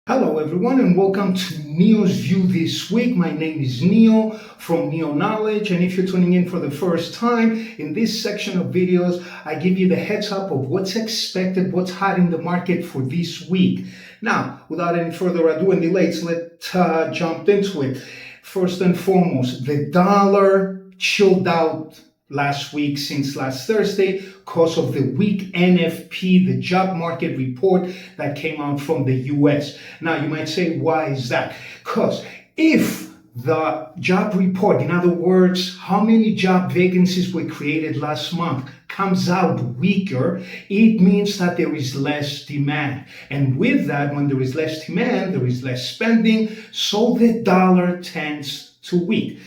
Hello, everyone, and welcome to Neo's View this week. My name is Neo from Neo Knowledge, and if you're tuning in for the first time, in this section of videos, I give you the heads up of what's expected, what's hot in the market for this week. Now, without any further ado and delays, let's jump into it. First and foremost, the dollar chilled out last week since last Thursday because of the weak NFP, the job market report that came out from the US. Now you might say, why is that? Because if the job report, in other words, how many job vacancies were created last month, comes out weaker, it means that there is less demand. And with that, when there is less demand, there is less spending, so the dollar tends to weak.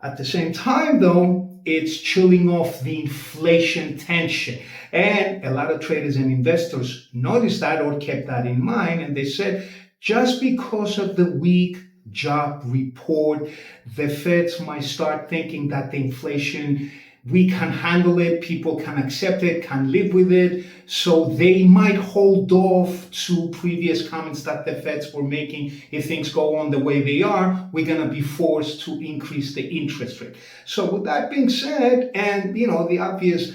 At the same time, though, it's chilling off the inflation tension. And a lot of traders and investors noticed that or kept that in mind. And they said, just because of the weak job report, the Feds might start thinking that the inflation, we can handle it, people can accept it, can live with it. So they might hold off to previous comments that the Feds were making. If things go on the way they are, we're going to be forced to increase the interest rate. So with that being said, and the obvious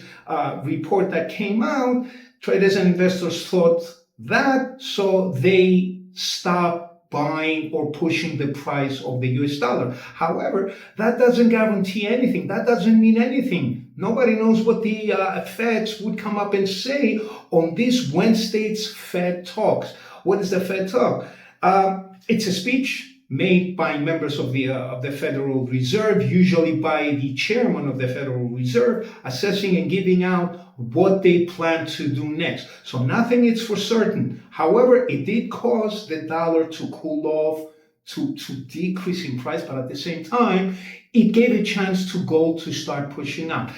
report that came out, traders and investors thought that, so they stopped buying or pushing the price of the US dollar. However, that doesn't guarantee anything. That doesn't mean anything. Nobody knows what the Feds would come up and say on this Wednesday's Fed talks. What is the Fed talk? It's a speech made by members of the Federal Reserve, usually by the chairman of the Federal Reserve, assessing and giving out what they plan to do next. So nothing is for certain. However, it did cause the dollar to cool off, to decrease in price, but at the same time, it gave a chance to gold to start pushing up.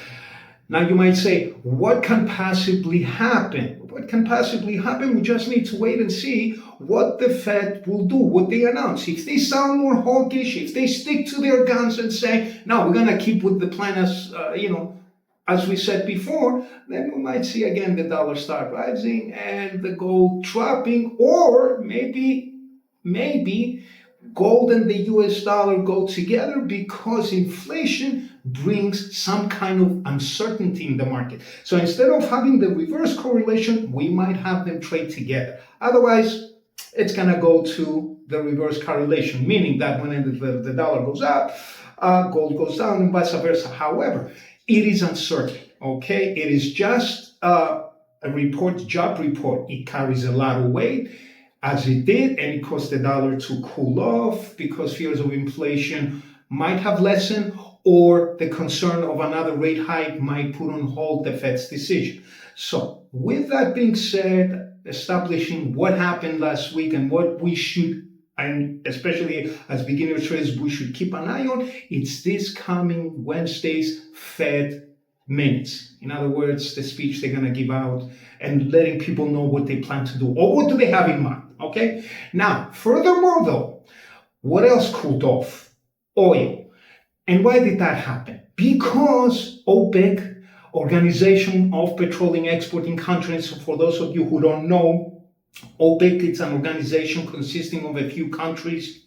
Now you might say, what can possibly happen? What can possibly happen? We just need to wait and see what the Fed will do, what they announce. If they sound more hawkish, if they stick to their guns and say, no, we're going to keep with the plan as we said before, then we might see again the dollar start rising and the gold dropping, or maybe gold and the US dollar go together because inflation brings some kind of uncertainty in the market. So instead of having the reverse correlation, we might have them trade together. Otherwise, it's going to go to the reverse correlation, meaning that when the dollar goes up, gold goes down and vice versa. However, it is uncertain, okay? It is just a report, job report. It carries a lot of weight, as it did, and it caused the dollar to cool off because fears of inflation might have lessened, or the concern of another rate hike might put on hold the Fed's decision. So with that being said, establishing what happened last week and what we should, and especially as beginner traders, we should keep an eye on, it's this coming Wednesday's Fed minutes. In other words, the speech they're going to give out and letting people know what they plan to do or what do they have in mind, okay? Now, furthermore though, what else cooled off? Oil. And why did that happen? Because OPEC, Organization of Petroleum Exporting Countries, for those of you who don't know, OPEC is an organization consisting of a few countries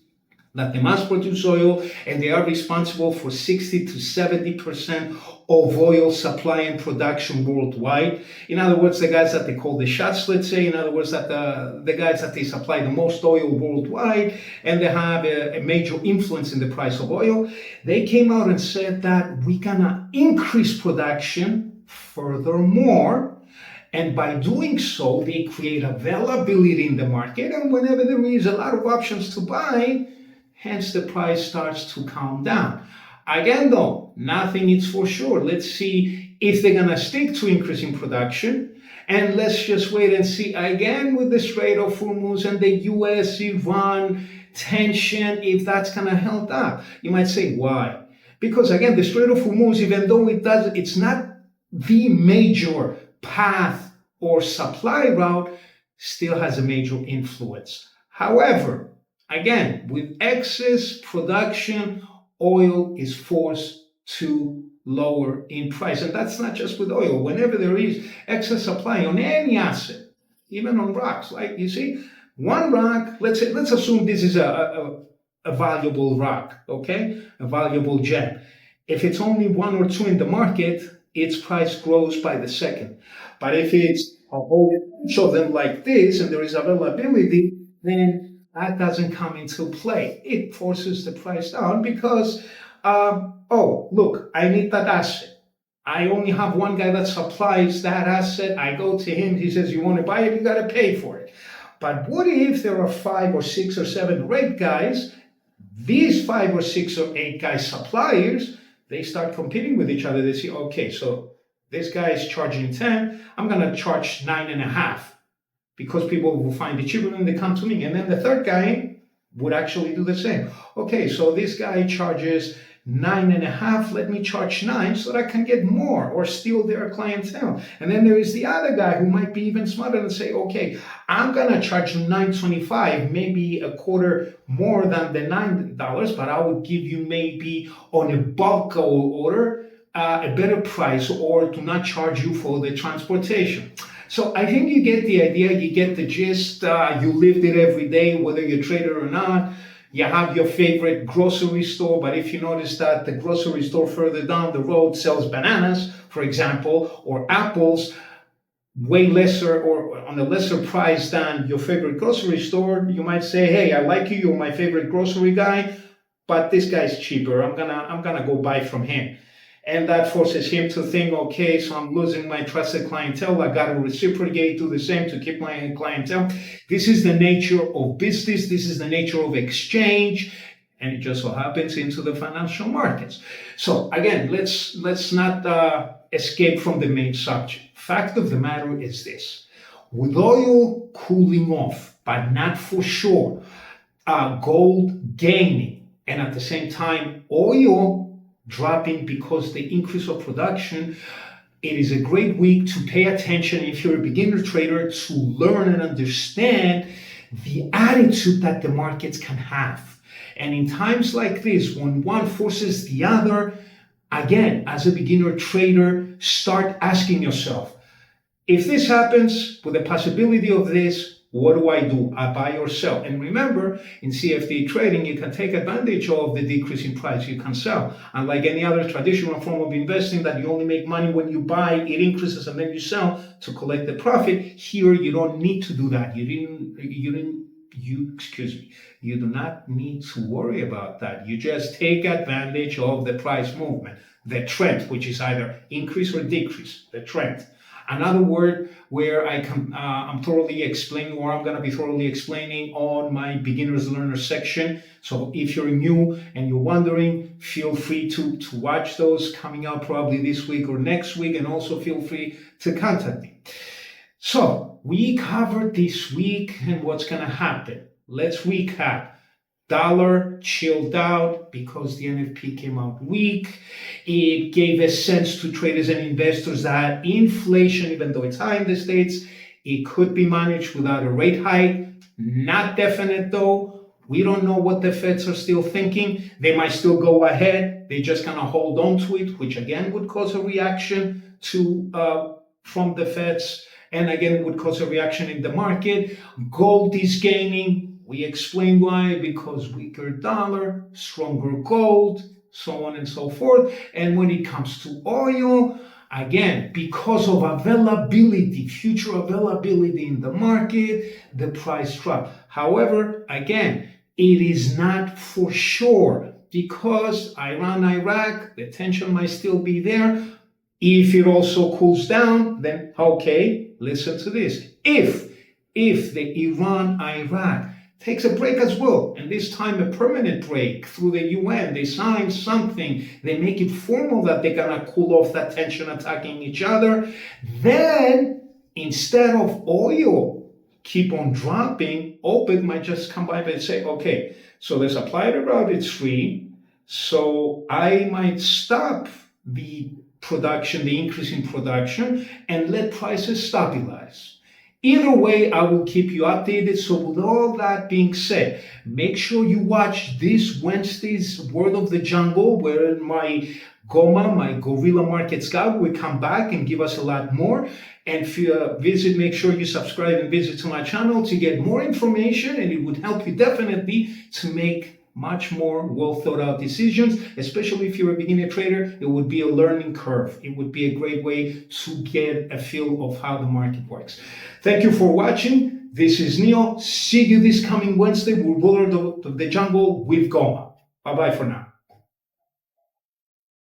that they mass produce oil, and they are responsible for 60 to 70% of oil supply and production worldwide. In other words, the guys that they call the shots, let's say, in other words, that the guys that they supply the most oil worldwide, and they have a major influence in the price of oil, they came out and said that we're gonna increase production furthermore. And by doing so, they create availability in the market. And whenever there is a lot of options to buy, hence the price starts to calm down. Again, though, nothing is for sure. Let's see if they're going to stick to increasing production. And let's just wait and see again with the Strait of Hormuz and the US-Iran tension, if that's going to help out. You might say, why? Because again, the Strait of Hormuz, even though it's not the major path or supply route, still has a major influence. However, again, with excess production, oil is forced to lower in price. And that's not just with oil. Whenever there is excess supply on any asset, even on rocks, like you see, One rock, let's assume this is a valuable rock, okay? A valuable gem. If it's only one or two in the market, its price grows by the second. But if it's a whole bunch of them like this and there is availability, then that doesn't come into play. It forces the price down because, oh, look, I need that asset. I only have one guy that supplies that asset. I go to him, he says, you want to buy it, you got to pay for it. But what if there are 5 or 6 or 7 or 8 guys? These 5 or 6 or 8 guys suppliers, they start competing with each other. They say, okay, so this guy is charging 10, I'm going to charge 9.5 because people will find it cheaper when they come to me. And then the third guy would actually do the same. Okay, so this guy charges 9.5, let me charge 9 so that I can get more or steal their clientele. And then there is the other guy who might be even smarter and say, okay, I'm gonna charge 9.25, maybe a quarter more than the $9, but I will give you maybe on a bulk order a better price or do not charge you for the transportation. So I think you get the idea, you get the gist, you lived it every day, whether you're a trader or not. You have your favorite grocery store, but if you notice that the grocery store further down the road sells bananas, for example, or apples, way lesser or on a lesser price than your favorite grocery store, you might say, hey, I like you, you're my favorite grocery guy, but this guy's cheaper. I'm gonna go buy from him. And that forces him to think, okay, so I'm losing my trusted clientele. I got to reciprocate, do the same to keep my clientele. This is the nature of business. This is the nature of exchange. And it just so happens into the financial markets. So again, let's not escape from the main subject. Fact of the matter is this. With oil cooling off, but not for sure, gold gaining, and at the same time, oil dropping because the increase of production, it is a great week to pay attention if you're a beginner trader to learn and understand the attitude that the markets can have. And in times like this, when one forces the other, again, as a beginner trader, start asking yourself, if this happens with the possibility of this, what do? I buy or sell. And remember, in CFD trading, you can take advantage of the decrease in price. You can sell. Unlike any other traditional form of investing that you only make money when you buy, it increases and then you sell to collect the profit. Here, you don't need to do that. You do not need to worry about that. You just take advantage of the price movement, the trend, which is either increase or decrease, the trend. Another word where I'm thoroughly explaining, or I'm going to be thoroughly explaining on my beginners learner section. So if you're new and you're wondering, feel free to watch those coming out probably this week or next week, and also feel free to contact me. So we covered this week and what's going to happen. Let's recap. Dollar chilled out because the NFP came out weak. It gave a sense to traders and investors that inflation, even though it's high in the States, it could be managed without a rate hike. Not definite though. We don't know what the Feds are still thinking. They might still go ahead. They're just going to hold on to it, which again would cause a reaction from the Feds, and again would cause a reaction in the market. Gold is gaining. We explained why, because weaker dollar, stronger gold, so on and so forth. And when it comes to oil, again, because of availability, future availability in the market, the price dropped. However, again, it is not for sure because Iran, Iraq, the tension might still be there. If it also cools down, then okay, listen to this. If the Iran, Iraq takes a break as well, and this time a permanent break through the UN. They sign something, they make it formal that they're gonna cool off that tension attacking each other. Then, instead of oil keep on dropping, OPEC might just come by and say, okay, so the supply route is free, so I might stop the production, the increase in production, and let prices stabilize. Either way, I will keep you updated. So with all that being said, make sure you watch this Wednesday's Word of the Jungle, where my Goma, my Gorilla Market Scout, will come back and give us a lot more. And if you make sure you subscribe and visit to my channel to get more information, and it would help you definitely to make much more well thought out decisions, especially if you're a beginner trader. It would be a learning curve. It would be a great way to get a feel of how the market works. Thank you for watching. This is Neil. See you this coming Wednesday. We'll roll the jungle with Goma. Bye-bye for now.